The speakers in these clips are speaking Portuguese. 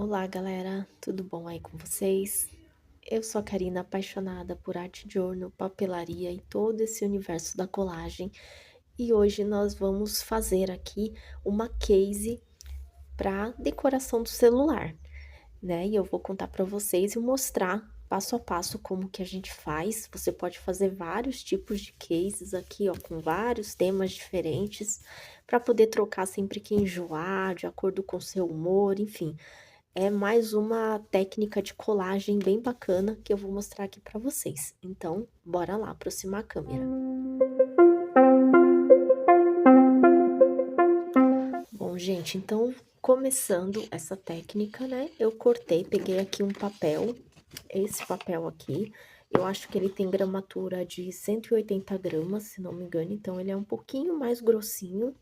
Olá, galera, tudo bom aí com vocês? Eu sou a Karina, apaixonada por arte de journal, papelaria e todo esse universo da colagem. E hoje nós vamos fazer aqui uma case para decoração do celular, né? E eu vou contar para vocês e mostrar passo a passo como que a gente faz. Você pode fazer vários tipos de cases aqui, ó, com vários temas diferentes, para poder trocar sempre que enjoar, de acordo com o seu humor, enfim. É mais uma técnica de colagem bem bacana que eu vou mostrar aqui para vocês. Então, bora lá aproximar a câmera. Bom, gente, então, começando essa técnica, né, eu peguei aqui um papel, esse papel aqui, eu acho que ele tem gramatura de 180 gramas, se não me engano, então ele é um pouquinho mais grossinho.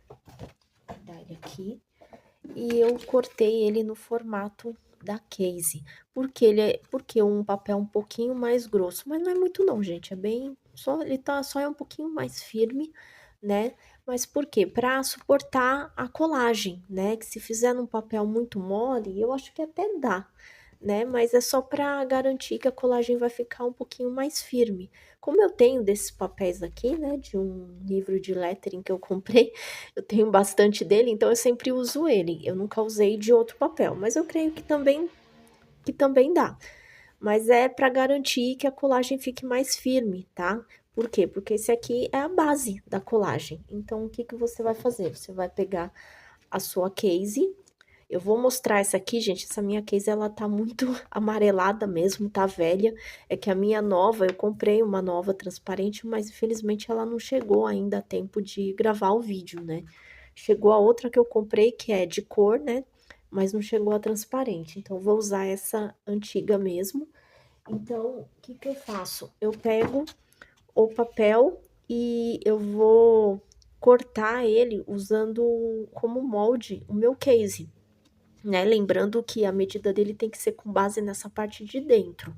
Vou dar ele aqui. E eu cortei ele no formato da case, porque um papel um pouquinho mais grosso, mas não é muito não, gente, é bem, só é um pouquinho mais firme, né? Mas por quê? Para suportar a colagem, né? Que se fizer num papel muito mole, eu acho que até dá, né? Mas é só para garantir que a colagem vai ficar um pouquinho mais firme. Como eu tenho desses papéis aqui, né, de um livro de lettering que eu comprei, eu tenho bastante dele, então eu sempre uso ele. Eu nunca usei de outro papel, mas eu creio que também dá. Mas é para garantir que a colagem fique mais firme, tá? Por quê? Porque esse aqui é a base da colagem. Então, o que que você vai fazer? Você vai pegar a sua case. Eu vou mostrar essa aqui, gente. Essa minha case, ela tá muito amarelada mesmo, tá velha. É que a minha nova, eu comprei uma nova transparente, mas infelizmente ela não chegou ainda a tempo de gravar o vídeo, né? Chegou a outra que eu comprei, que é de cor, né? Mas não chegou a transparente. Então, eu vou usar essa antiga mesmo. Então, o que que eu faço? Eu pego o papel e eu vou cortar ele usando como molde o meu case, né? Lembrando que a medida dele tem que ser com base nessa parte de dentro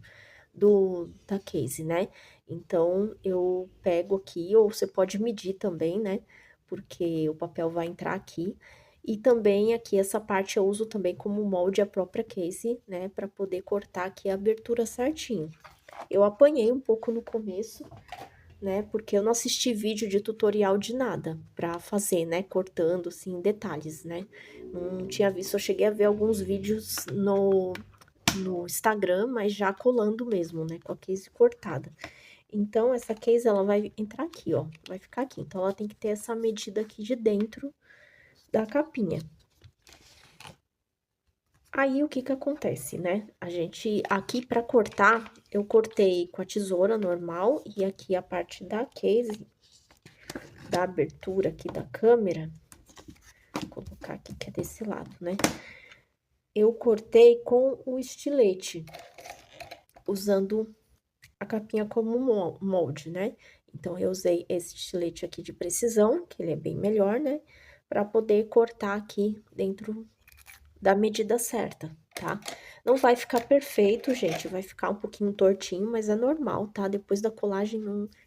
da case, né? Então, eu pego aqui, ou você pode medir também, né? Porque o papel vai entrar aqui. E também aqui, essa parte eu uso também como molde a própria case, né? Para poder cortar aqui a abertura certinho. Eu apanhei um pouco no começo, né? Porque eu não assisti vídeo de tutorial de nada pra fazer, né? Cortando, assim, detalhes, né? Não tinha visto, eu cheguei a ver alguns vídeos no Instagram, mas já colando mesmo, né? Com a case cortada. Então, essa case, ela vai entrar aqui, ó. Vai ficar aqui. Então, ela tem que ter essa medida aqui de dentro da capinha. Aí, o que que acontece, né? A gente, aqui pra cortar, eu cortei com a tesoura normal e aqui a parte da case, da abertura aqui da câmera, vou colocar aqui que é desse lado, né? Eu cortei com o estilete, usando a capinha como molde, né? Então, eu usei esse estilete aqui de precisão, que ele é bem melhor, né? Pra poder cortar aqui dentro da medida certa, tá? Não vai ficar perfeito, gente, vai ficar um pouquinho tortinho, mas é normal, tá? Depois da colagem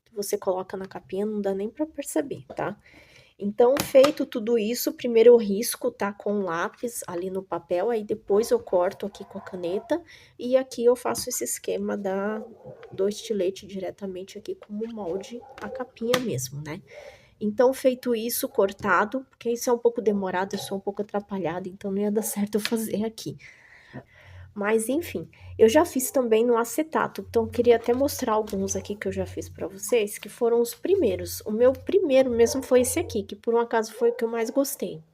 que você coloca na capinha, não dá nem pra perceber, tá? Então, feito tudo isso, primeiro eu risco, tá, com lápis ali no papel, aí depois eu corto aqui com a caneta, e aqui eu faço esse esquema do estilete diretamente aqui como molde, a capinha mesmo, né? Então, feito isso, cortado, porque isso é um pouco demorado, eu sou um pouco atrapalhada, então não ia dar certo eu fazer aqui. Mas, enfim, eu já fiz também no acetato, então eu queria até mostrar alguns aqui que eu já fiz pra vocês, que foram os primeiros. O meu primeiro mesmo foi esse aqui, que por um acaso foi o que eu mais gostei,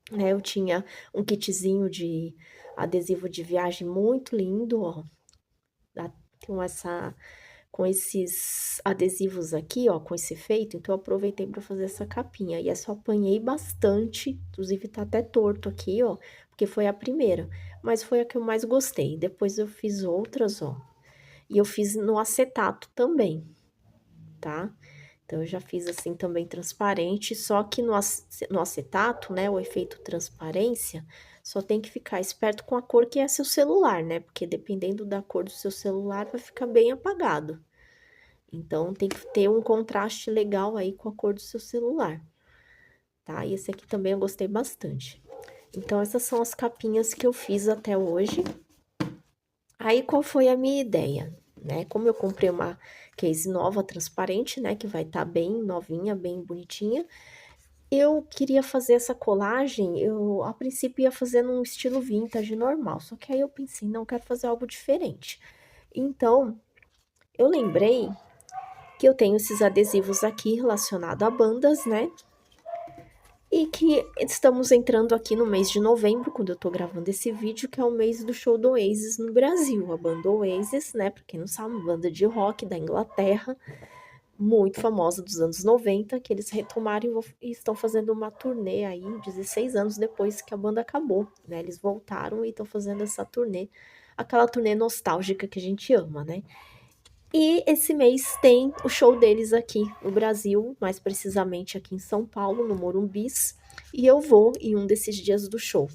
né? Eu tinha um kitzinho de adesivo de viagem muito lindo, ó. Tem com esses adesivos aqui, ó, com esse efeito, então eu aproveitei pra fazer essa capinha. E essa eu apanhei bastante, inclusive tá até torto aqui, ó, porque foi a primeira, mas foi a que eu mais gostei. Depois eu fiz outras, ó, e eu fiz no acetato também, tá? Então eu já fiz assim também transparente, só que no acetato, né, o efeito transparência, só tem que ficar esperto com a cor que é seu celular, né? Porque dependendo da cor do seu celular, vai ficar bem apagado. Então, tem que ter um contraste legal aí com a cor do seu celular, tá? E esse aqui também eu gostei bastante. Então, essas são as capinhas que eu fiz até hoje. Aí, qual foi a minha ideia, né? Como eu comprei uma case nova, transparente, né? Que vai estar bem novinha, bem bonitinha. Eu queria fazer essa colagem, eu a princípio ia fazer num estilo vintage normal, só que aí eu pensei, não, quero fazer algo diferente. Então, eu lembrei que eu tenho esses adesivos aqui relacionados a bandas, né? E que estamos entrando aqui no mês de novembro, quando eu tô gravando esse vídeo, que é o mês do show do Oasis no Brasil. A banda Oasis, né? Pra quem não sabe, uma banda de rock da Inglaterra, muito famosa dos anos 90, que eles retomaram e estão fazendo uma turnê aí, 16 anos depois que a banda acabou, né? Eles voltaram e estão fazendo essa turnê, aquela turnê nostálgica que a gente ama, né? E esse mês tem o show deles aqui no Brasil, mais precisamente aqui em São Paulo, no Morumbis, e eu vou em um desses dias do show.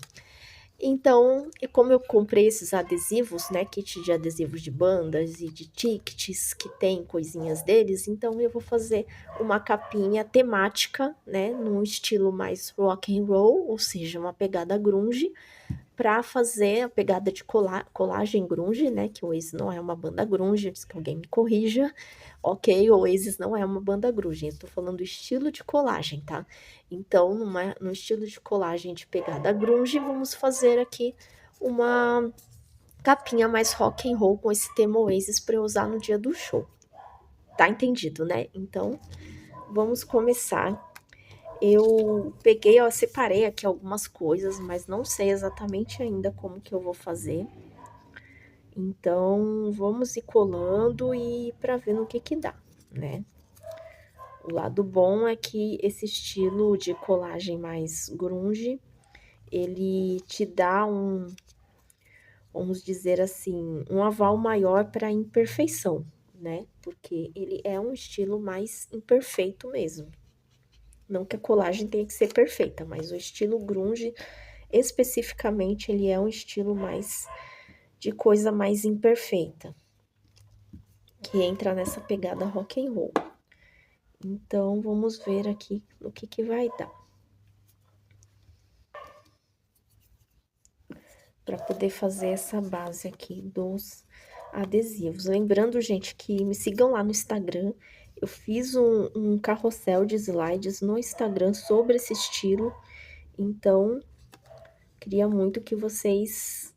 Então, e como eu comprei esses adesivos, né, kit de adesivos de bandas e de tickets que tem coisinhas deles, então eu vou fazer uma capinha temática, né, num estilo mais rock and roll, ou seja, uma pegada grunge, para fazer a pegada de colagem grunge, né, que o Oasis não é uma banda grunge, antes que alguém me corrija. Ok, o Oasis não é uma banda grunge, eu tô falando estilo de colagem, tá? Então, no estilo de colagem de pegada grunge, vamos fazer aqui uma capinha mais rock and roll com esse tema Oasis para eu usar no dia do show. Tá entendido, né? Então, vamos começar. Eu peguei, ó, separei aqui algumas coisas, mas não sei exatamente ainda como que eu vou fazer. Então, vamos ir colando e para ver no que dá, né? O lado bom é que esse estilo de colagem mais grunge, ele te dá vamos dizer assim, um aval maior para a imperfeição, né? Porque ele é um estilo mais imperfeito mesmo. Não que a colagem tenha que ser perfeita, mas o estilo grunge, especificamente, ele é um estilo mais de coisa mais imperfeita, que entra nessa pegada rock and roll. Então, vamos ver aqui no que vai dar. Para poder fazer essa base aqui dos adesivos. Lembrando, gente, que me sigam lá no Instagram. Eu fiz um carrossel de slides no Instagram sobre esse estilo. Então, queria muito que vocês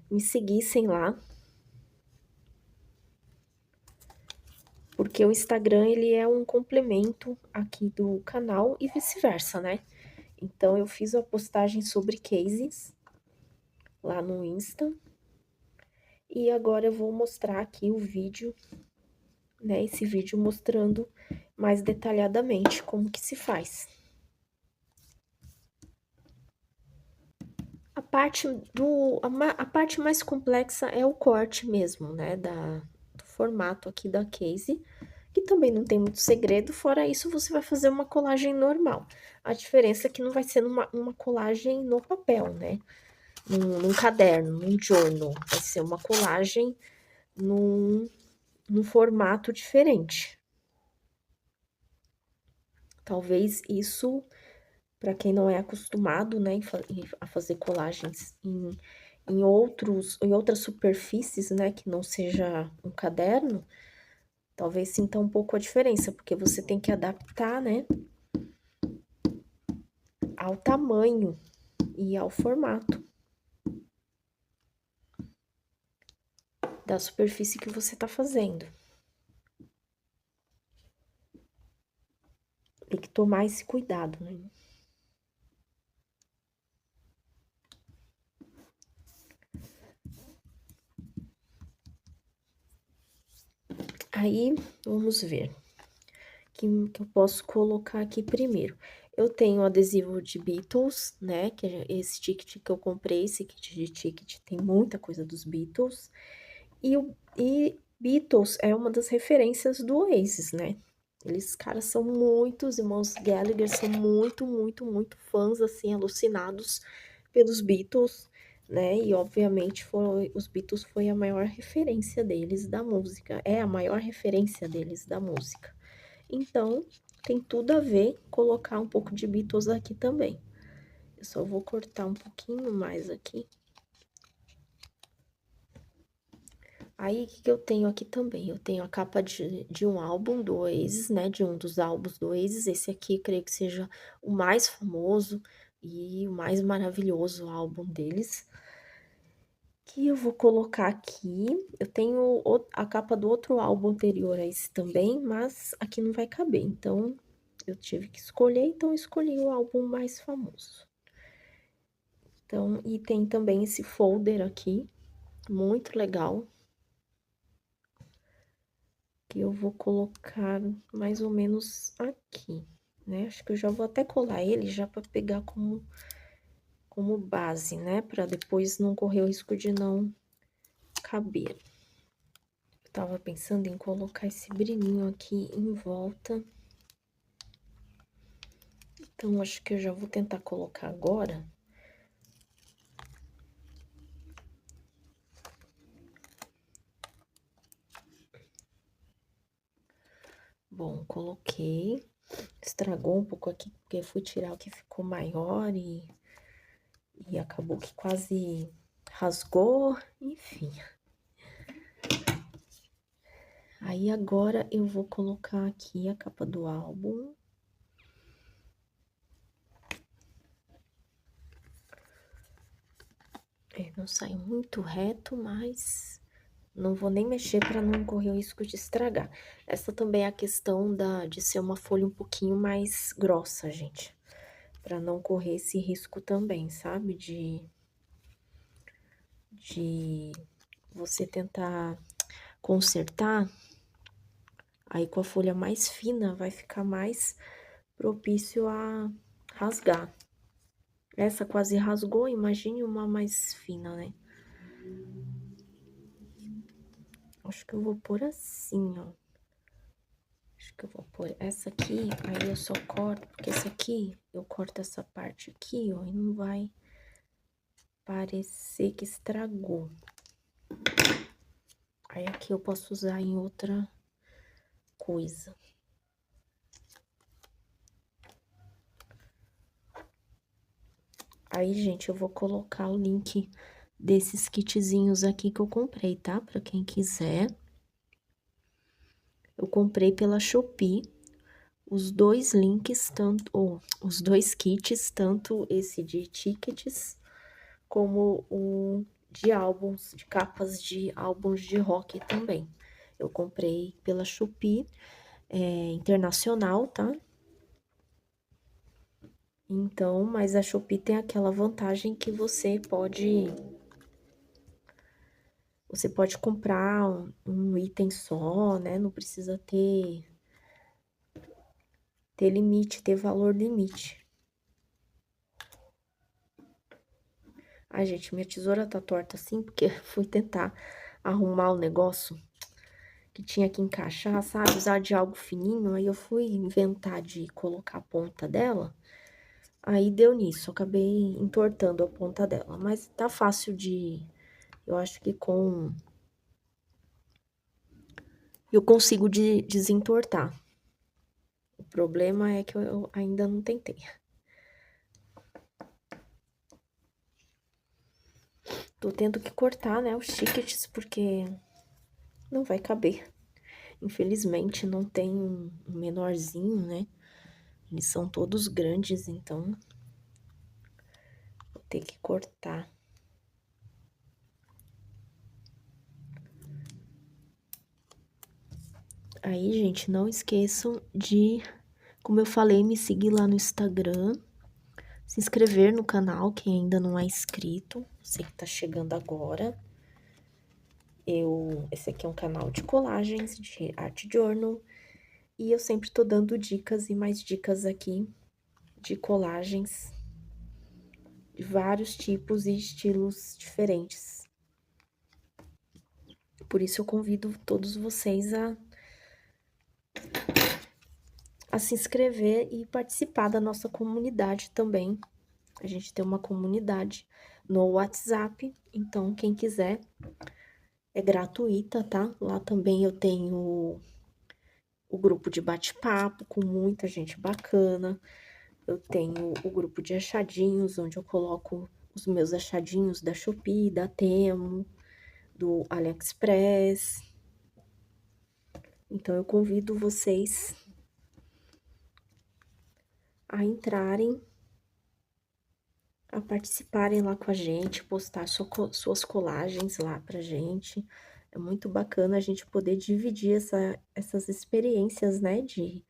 me seguissem lá. Porque o Instagram, ele é um complemento aqui do canal e vice-versa, né? Então, eu fiz uma postagem sobre cases lá no Insta. E agora eu vou mostrar aqui o vídeo, né? Esse vídeo mostrando mais detalhadamente como que se faz. A parte mais complexa é o corte mesmo, né? Do formato aqui da case, que também não tem muito segredo. Fora isso, você vai fazer uma colagem normal. A diferença é que não vai ser uma colagem no papel, né? Num caderno, num journal. Vai ser uma colagem num formato diferente. Talvez isso, para quem não é acostumado, né, a fazer colagens em outras superfícies, né, que não seja um caderno, talvez sinta um pouco a diferença, porque você tem que adaptar, né, ao tamanho e ao formato da superfície que você tá fazendo. Tem que tomar esse cuidado, né? Aí, vamos ver que eu posso colocar aqui primeiro. Eu tenho adesivo de Beatles, né, que é esse ticket que eu comprei, esse kit de ticket tem muita coisa dos Beatles. E Beatles é uma das referências do Oasis, né? Eles, caras, são muitos, irmãos Gallagher são muito, muito, muito fãs, assim, alucinados pelos Beatles, né? E, obviamente, os Beatles foi a maior referência deles da música, é a maior referência deles da música. Então, tem tudo a ver colocar um pouco de Beatles aqui também. Eu só vou cortar um pouquinho mais aqui. Aí, o que eu tenho aqui também? Eu tenho a capa de um álbum do Oasis, né? De um dos álbuns do Oasis. Esse aqui, eu creio que seja o mais famoso e o mais maravilhoso álbum deles. Que eu vou colocar aqui. Eu tenho a capa do outro álbum anterior a esse também, mas aqui não vai caber. Então, eu tive que escolher, então eu escolhi o álbum mais famoso. Então, e tem também esse folder aqui, muito legal. Que eu vou colocar mais ou menos aqui, né? Acho que eu já vou até colar ele já para pegar como base, né? Para depois não correr o risco de não caber. Eu tava pensando em colocar esse brilhinho aqui em volta. Então, acho que eu já vou tentar colocar agora. Bom, coloquei. Estragou um pouco aqui, porque eu fui tirar o que ficou maior e acabou que quase rasgou, enfim. Aí, agora, eu vou colocar aqui a capa do álbum. Não sai muito reto, mas não vou nem mexer para não correr o risco de estragar. Essa também é a questão de ser uma folha um pouquinho mais grossa, gente. Para não correr esse risco também, sabe? De você tentar consertar, aí com a folha mais fina vai ficar mais propício a rasgar. Essa quase rasgou, imagine uma mais fina, né? Acho que eu vou pôr assim, ó. Acho que eu vou pôr essa aqui, aí eu só corto, porque essa aqui, eu corto essa parte aqui, ó, e não vai parecer que estragou. Aí aqui eu posso usar em outra coisa. Aí, gente, eu vou colocar o link desses kitzinhos aqui que eu comprei, tá? Pra quem quiser. Eu comprei pela Shopee os dois links, os dois kits, tanto esse de tickets, como o de álbuns, de capas de álbuns de rock também. Eu comprei pela Shopee, internacional, tá? Então, mas a Shopee tem aquela vantagem que você pode comprar um item só, né? Não precisa ter limite, ter valor limite. Ai, gente, minha tesoura tá torta assim, porque fui tentar arrumar o negócio que tinha que encaixar, sabe? Usar de algo fininho, aí eu fui inventar de colocar a ponta dela, aí deu nisso, eu acabei entortando a ponta dela, mas tá fácil eu acho que eu consigo desentortar. O problema é que eu ainda não tentei. Tô tendo que cortar, né, os tickets, porque não vai caber. Infelizmente, não tem um menorzinho, né? Eles são todos grandes, então vou ter que cortar. Aí, gente, não esqueçam de, como eu falei, me seguir lá no Instagram, se inscrever no canal, quem ainda não é inscrito, você que tá chegando agora. Esse aqui é um canal de colagens, de art journal, e eu sempre tô dando dicas e mais dicas aqui de colagens de vários tipos e estilos diferentes. Por isso eu convido todos vocês a se inscrever e participar da nossa comunidade também. A gente tem uma comunidade no WhatsApp, então quem quiser é gratuita, tá? Lá também eu tenho o grupo de bate-papo com muita gente bacana. Eu tenho o grupo de achadinhos, onde eu coloco os meus achadinhos da Shopee, da Temu, do AliExpress. Então, eu convido vocês a entrarem, a participarem lá com a gente, postar suas colagens lá pra gente. É muito bacana a gente poder dividir essas experiências, né, de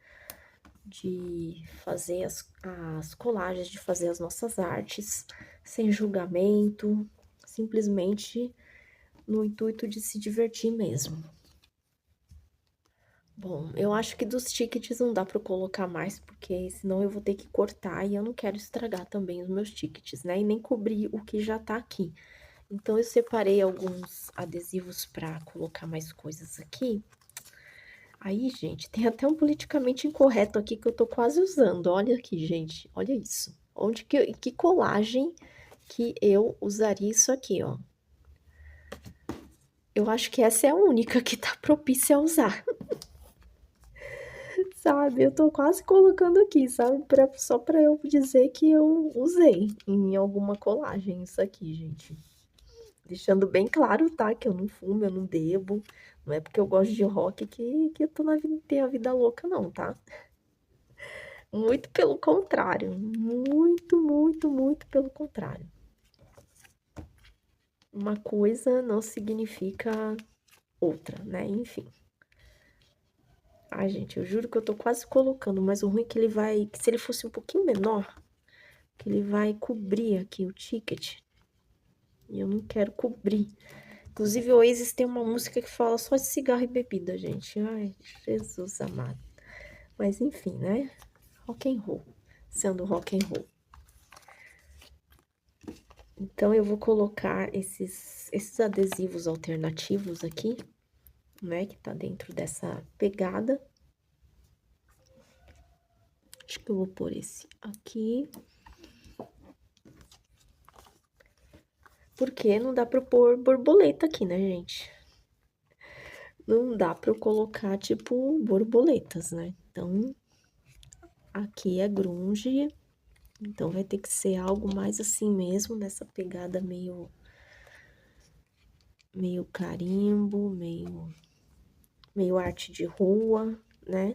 fazer as colagens, de fazer as nossas artes, sem julgamento, simplesmente no intuito de se divertir mesmo. Bom, eu acho que dos tickets não dá para eu colocar mais, porque senão eu vou ter que cortar e eu não quero estragar também os meus tickets, né? E nem cobrir o que já tá aqui. Então, eu separei alguns adesivos para colocar mais coisas aqui. Aí, gente, tem até um politicamente incorreto aqui que eu tô quase usando. Olha aqui, gente, olha isso. Que colagem que eu usaria isso aqui, ó. Eu acho que essa é a única que tá propícia a usar. Sabe, eu tô quase colocando aqui, sabe? Só pra eu dizer que eu usei em alguma colagem isso aqui, gente. Deixando bem claro, tá? Que eu não fumo, eu não bebo. Não é porque eu gosto de rock que eu tô tenho a vida louca, não, tá? Muito pelo contrário. Muito, muito, muito pelo contrário. Uma coisa não significa outra, né? Enfim. Ai, gente, eu juro que eu tô quase colocando, mas o ruim é que ele vai... Que se ele fosse um pouquinho menor, que ele vai cobrir aqui o ticket. E eu não quero cobrir. Inclusive, o Oasis tem uma música que fala só de cigarro e bebida, gente. Ai, Jesus amado. Mas enfim, né? Rock and roll. Sendo rock and roll. Então, eu vou colocar esses adesivos alternativos aqui, né? Que tá dentro dessa pegada. Acho que eu vou pôr esse aqui. Porque não dá pra eu pôr borboleta aqui, né, gente? Não dá pra eu colocar, tipo, borboletas, né? Então, aqui é grunge. Então, vai ter que ser algo mais assim mesmo, nessa pegada meio carimbo, meio arte de rua, né?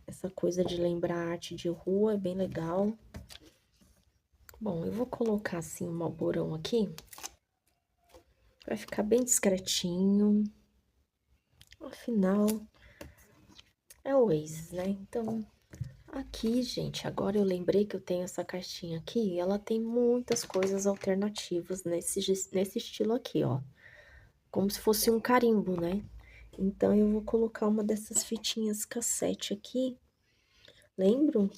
Essa coisa de lembrar arte de rua é bem legal. Bom, eu vou colocar assim um malborão aqui. Vai ficar bem discretinho. Afinal, é o Oasis, né? Então, aqui, gente, agora eu lembrei que eu tenho essa caixinha aqui. E ela tem muitas coisas alternativas nesse estilo aqui, ó. Como se fosse um carimbo, né? Então, eu vou colocar uma dessas fitinhas cassete aqui. Lembram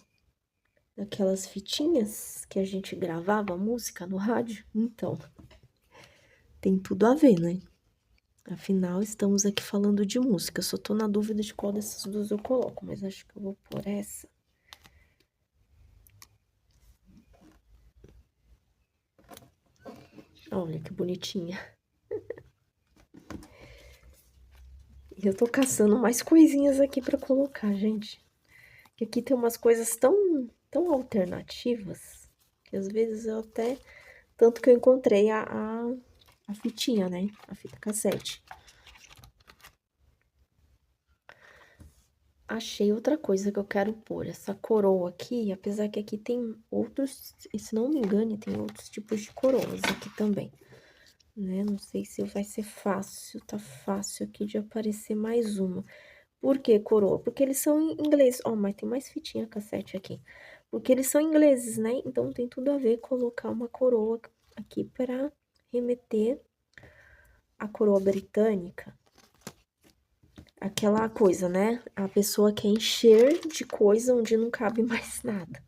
daquelas fitinhas que a gente gravava música no rádio? Então, tem tudo a ver, né? Afinal, estamos aqui falando de música. Eu só tô na dúvida de qual dessas duas eu coloco, mas acho que eu vou por essa. Olha que bonitinha. E eu tô caçando mais coisinhas aqui pra colocar, gente. Que aqui tem umas coisas tão alternativas que às vezes eu até... Tanto que eu encontrei a fitinha, né? A fita cassete. Achei outra coisa que eu quero pôr. Essa coroa aqui, apesar que aqui tem outros... Se não me engano, tem outros tipos de coroas aqui também. Né? Não sei se vai ser fácil. Tá fácil aqui de aparecer mais uma. Por que coroa? Porque eles são em inglês. Ó, mas tem mais fitinha cassete aqui. Porque eles são ingleses, né? Então tem tudo a ver colocar uma coroa aqui para remeter à coroa britânica. Aquela coisa, né? A pessoa quer encher de coisa onde não cabe mais nada,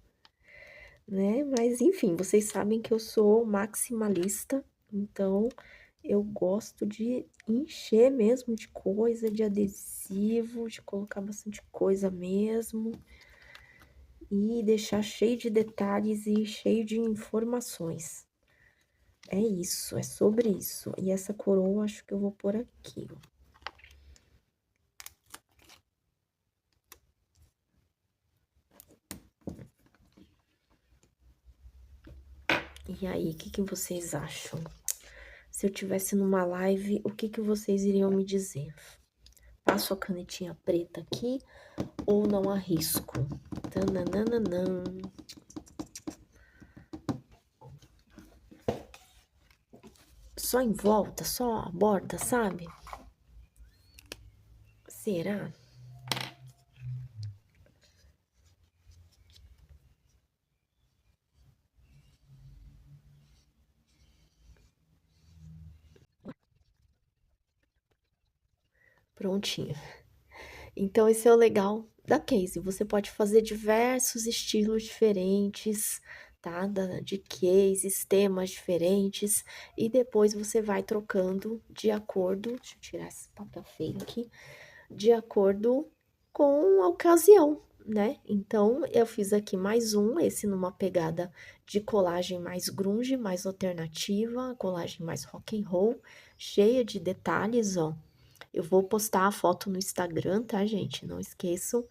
né? Mas enfim, vocês sabem que eu sou maximalista, então eu gosto de encher mesmo de coisa, de adesivo, de colocar bastante coisa mesmo. E deixar cheio de detalhes e cheio de informações. É isso, é sobre isso. E essa coroa acho que eu vou pôr aqui, ó. E aí, o que que vocês acham? Se eu tivesse numa live, o que que vocês iriam me dizer? Passo a canetinha preta aqui ou não arrisco? Tananana. Só em volta, só a borda, sabe? Será? Prontinho. Então, esse é o legal da case. Você pode fazer diversos estilos diferentes, tá? De cases, temas diferentes. E depois você vai trocando de acordo. Deixa eu tirar esse papel feio aqui. De acordo com a ocasião, né? Então, eu fiz aqui mais um, esse numa pegada de colagem mais grunge, mais alternativa, colagem mais rock and roll, cheia de detalhes, ó. Eu vou postar a foto no Instagram, tá, gente? Não esqueçam.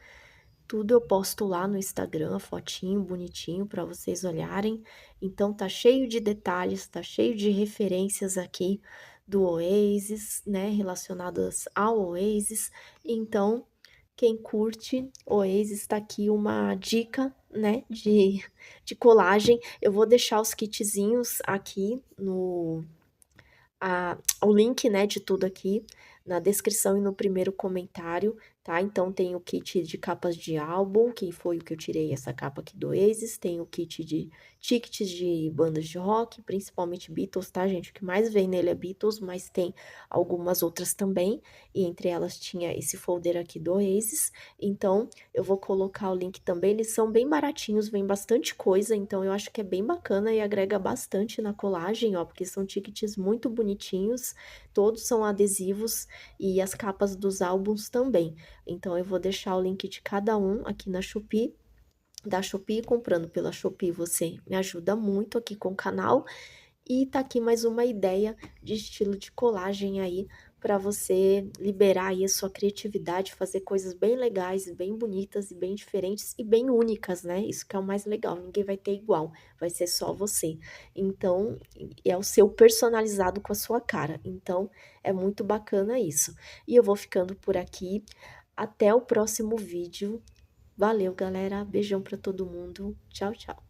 Tudo eu posto lá no Instagram, fotinho bonitinho para vocês olharem. Então tá cheio de detalhes, tá cheio de referências aqui do Oasis, né, relacionadas ao Oasis. Então, quem curte Oasis, tá aqui uma dica, né, de colagem. Eu vou deixar os kitzinhos aqui no o link, né, de tudo aqui na descrição e no primeiro comentário, tá? Então tem o kit de capas de álbum, que foi o que eu tirei essa capa aqui do Oasis, tem o kit de tickets de bandas de rock, principalmente Beatles, tá, gente? O que mais vem nele é Beatles, mas tem algumas outras também, e entre elas tinha esse folder aqui do Oasis. Então eu vou colocar o link também, eles são bem baratinhos, vem bastante coisa, então eu acho que é bem bacana e agrega bastante na colagem, ó, porque são tickets muito bonitinhos, todos são adesivos e as capas dos álbuns também. Então eu vou deixar o link de cada um aqui na Shopee. Da Shopee, comprando pela Shopee, você me ajuda muito aqui com o canal. E tá aqui mais uma ideia de estilo de colagem aí para você liberar aí a sua criatividade, fazer coisas bem legais, bem bonitas e bem diferentes e bem únicas, né? Isso que é o mais legal, ninguém vai ter igual, vai ser só você. Então, é o seu personalizado com a sua cara. Então, é muito bacana isso. E eu vou ficando por aqui. Até o próximo vídeo. Valeu, galera. Beijão para todo mundo. Tchau, tchau.